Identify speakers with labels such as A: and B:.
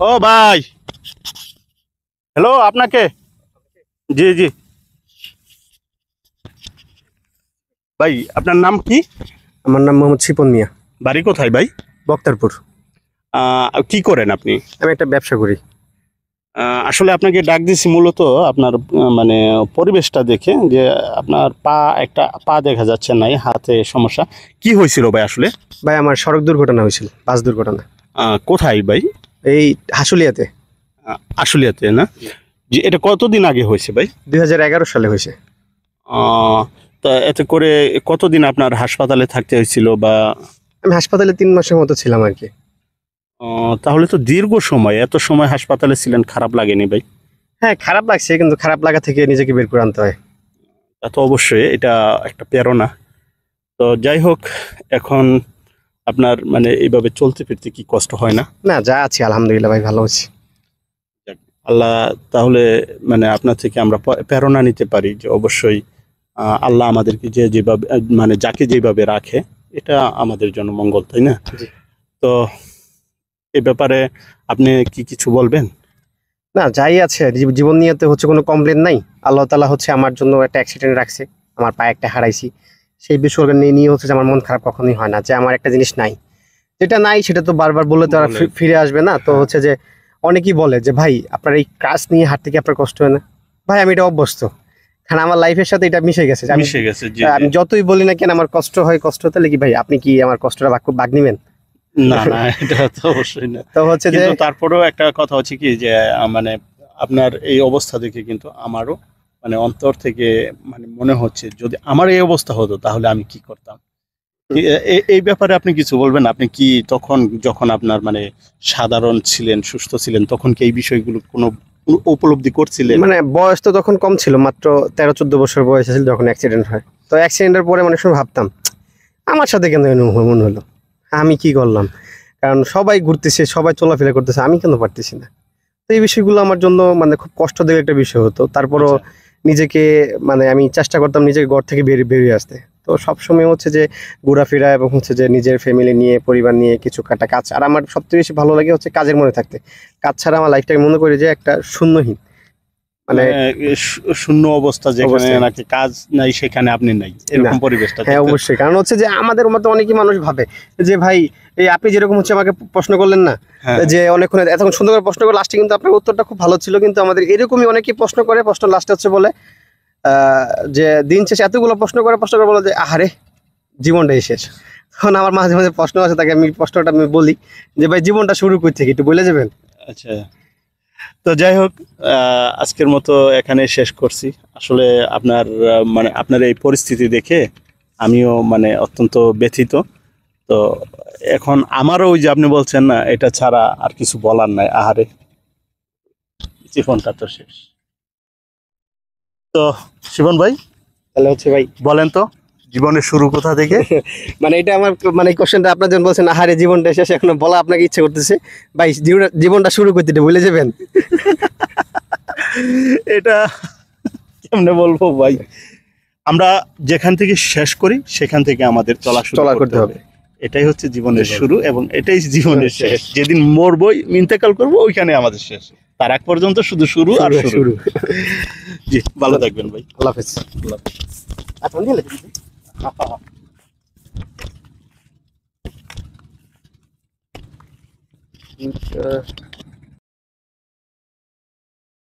A: ও ভাই, হ্যালো আপনাকে। জি জি ভাই, আপনার নাম কি?
B: আমার নাম মোহাম্মদ শিপন মিয়া।
A: বাড়ি কোথায় ভাই?
B: বক্তারপুর।
A: কি করেন আপনি?
B: আমি একটা ব্যবসা করি।
A: আসলে আপনাকে ডাক দিছি মূলত আপনার মানে পরিবেশটা দেখে, যে আপনার একটা পা দেখা যাচ্ছে নাই, হাতে সমস্যা। কি হয়েছিল ভাই আসলে?
B: ভাই আমার সড়ক দুর্ঘটনা হয়েছিল, বাস দুর্ঘটনা।
A: কোথায় ভাই?
B: এই হাসুলিয়াতে।
A: আশুলিয়াতে না? যে এটা কতদিন আগে হয়েছে ভাই?
B: 2011 সালে হয়েছে।
A: আহ, তা এতে করে কতদিন আপনার হাসপাতালে থাকতে হয়েছিল বা?
B: আমি হাসপাতালে 3 মাসের মতো ছিলাম আর কি।
A: তাহলে তো দীর্ঘ সময়, এত সময় হাসপাতালে ছিলেন, খারাপ লাগেনি ভাই?
B: হ্যাঁ, খারাপ লাগছে, কিন্তু খারাপ লাগা থেকে নিজেকে বের করে আনতে হয়।
A: তা তো অবশ্যই, এটা একটা প্রেরণা। তো যাই হোক, এখন আপনার মানে এইভাবে চলতে ফিরতে কি কষ্ট হয় না?
B: না, যা আছি আলহামদুলিল্লাহ ভাই, ভালো আছি।
A: যাক, আল্লাহ তাহলে মানে আপনার থেকে আমরা প্রেরণা নিতে পারি যে অবশ্যই আল্লাহ আমাদেরকে যে যেভাবে মানে যাকে যেভাবে রাখে, এটা আমাদের জন্য মঙ্গল, তাই না?
B: জি।
A: তো এ ব্যাপারে আপনি কি কিছু বলবেন?
B: না, যাই আছে, জীবন নিয়ে তো হচ্ছে কোনো কমপ্লেন নাই। আল্লাহ তাআলা হচ্ছে আমার জন্য একটা অ্যাক্সিডেন্ট রাখছে, আমার পায়ে একটা হারাইছি। সেই বিষয়টা নিয়ে হচ্ছে যে আমার মন খারাপ কখনোই হয় না, যে আমার একটা জিনিস নাই। যেটা নাই সেটা তো বারবার বললে তো আর ফিরে আসবে না। তো হচ্ছে যে অনেকেই বলে যে ভাই আপনার এই কাজ নিয়ে হাঁটতে কি আপনার কষ্ট হয় না? ভাই আমি এটা অভ্যস্ত, কারণ আমার লাইফের সাথে এটা মিশে গেছে।
A: মিশে গেছে, জি
B: আমি যতই বলি না কেন আমার কষ্ট হয়, কষ্ট হতে কি ভাই আপনি কি আমার কষ্টটা ভাগ নিবেন?
A: না না, এটা তো অবশ্যই না।
B: তো হচ্ছে যে
A: কিন্তু তারপরেও একটা কথা হচ্ছে কি, যে মানে আপনার এই অবস্থা দেখে কিন্তু আমারও মানে অন্তর থেকে মানে মনে হচ্ছে, যদি আমার এই অবস্থা হতো তাহলে আমি কি করতাম। এই ব্যাপারে আপনি কিছু বলবেন? আপনি কি তখন, যখন আপনার মানে সাধারণ ছিলেন, সুস্থ ছিলেন, তখন কি এই বিষয়গুলো কোনো উপলব্ধি করছিলেন?
B: মানে বয়স তো তখন কম ছিল, মাত্র 13-14 বছর বয়স ছিল যখন অ্যাক্সিডেন্ট হয়। তো অ্যাক্সিডেন্টের পরে অনেক সময় ভাবতাম আমার সাথে কেন এরকম মনে হলো, আমি কি করলাম? কারণ সবাই ঘুরতেছে, সবাই চলাফেরা করতেছে, আমি কেন পারতেছি না? তো এই বিষয়গুলো আমার জন্য মানে খুব কষ্টদায়ক একটা বিষয় হতো। তারপরও
A: আচ্ছা।
B: নিজেকে মানে আমি চেষ্টা করতাম নিজেকে ঘর থেকে বেরিয়ে আসতে। তো সবসময় হচ্ছে যে ঘোরাফেরা এবং হচ্ছে যে নিজের ফ্যামিলি নিয়ে, পরিবার নিয়ে কিছু একটা কাজ। আর আমার সবচেয়ে বেশি ভালো লাগে হচ্ছে কাজের মনে থাকতে। কাজ ছাড়া আমার লাইফটাকে মনে করি যে একটা শূন্যহীন, মানে
A: শূন্য অবস্থা, যেখানে
B: অবস্থায়।
A: নাকি কাজ নাই সেখানে আপনি নাই,
B: না,
A: এরকম পরিবেশটা, তাই
B: হ্যাঁ
A: তো?
B: অবশ্যই। কারণ হচ্ছে যে আমাদের মতো অনেকই মানুষ ভাবে যে ভাই এই আপনি যেরকম হচ্ছে আমাকে প্রশ্ন করলেন না,
A: হ্যাঁ
B: যে অনেকক্ষণ এতক্ষণ সুন্দর করে প্রশ্ন করে লাস্টে কিন্তু আপনার উত্তরটা খুব ভালো ছিল, কিন্তু আমাদের এরকমই অনেকেই প্রশ্ন করে, প্রশ্ন লাস্টে হচ্ছে বলে যে দিন শেষে এতগুলো প্রশ্ন করে বলে যে আহারে জীবনটাই শেষ। তখন আমার মাঝে মাঝে প্রশ্ন আছে, তাকে আমি প্রশ্নটা আমি বলি যে ভাই জীবনটা শুরু কই থেকে একটু বলে যাবেন?
A: আচ্ছা। তো যাই হোক, আজকের মতো এখানে শেষ করছি। আসলে আপনার মানে আপনার এই পরিস্থিতি দেখে আমিও মানে অত্যন্ত ব্যথিত। তো এখন আমারও ওই যে আপনি বলছেন না, এটা ছাড়া আর কিছু বলার নাই। আহারে, জীবনটা তো শেষ। তো শিবন ভাই,
B: তাহলে হচ্ছে ভাই
A: বলেন তো, জীবনের শুরু কোথা থেকে?
B: মানে এটা আমার মানে কোশ্চেনটা আপনার যখন বলছেন আহারে জীবনটা শেষ, এখন বলা আপনাকে ইচ্ছে করতেছে ভাই জীবনটা শুরু করতে একটু বলে যাবেন?
A: এটা কেমনে বলবো ভাই, আমরা যেখান থেকে শেষ করি সেখান থেকে আমাদের চলা শুরু করতে হবে। এটাই হচ্ছে জীবনের শুরু এবং এটাই জীবনের শেষ। যেদিন মরবই, ইন্তেকাল করবো, ওইখানে আমাদের শেষ। তার আগ পর্যন্ত শুধু শুরু আর শুরু। জি, ভালো থাকবেন ভাই।
B: আল্লাহ হাফেজ।
A: আল্লাহ হাফেজ।
B: আচ্ছা দিলে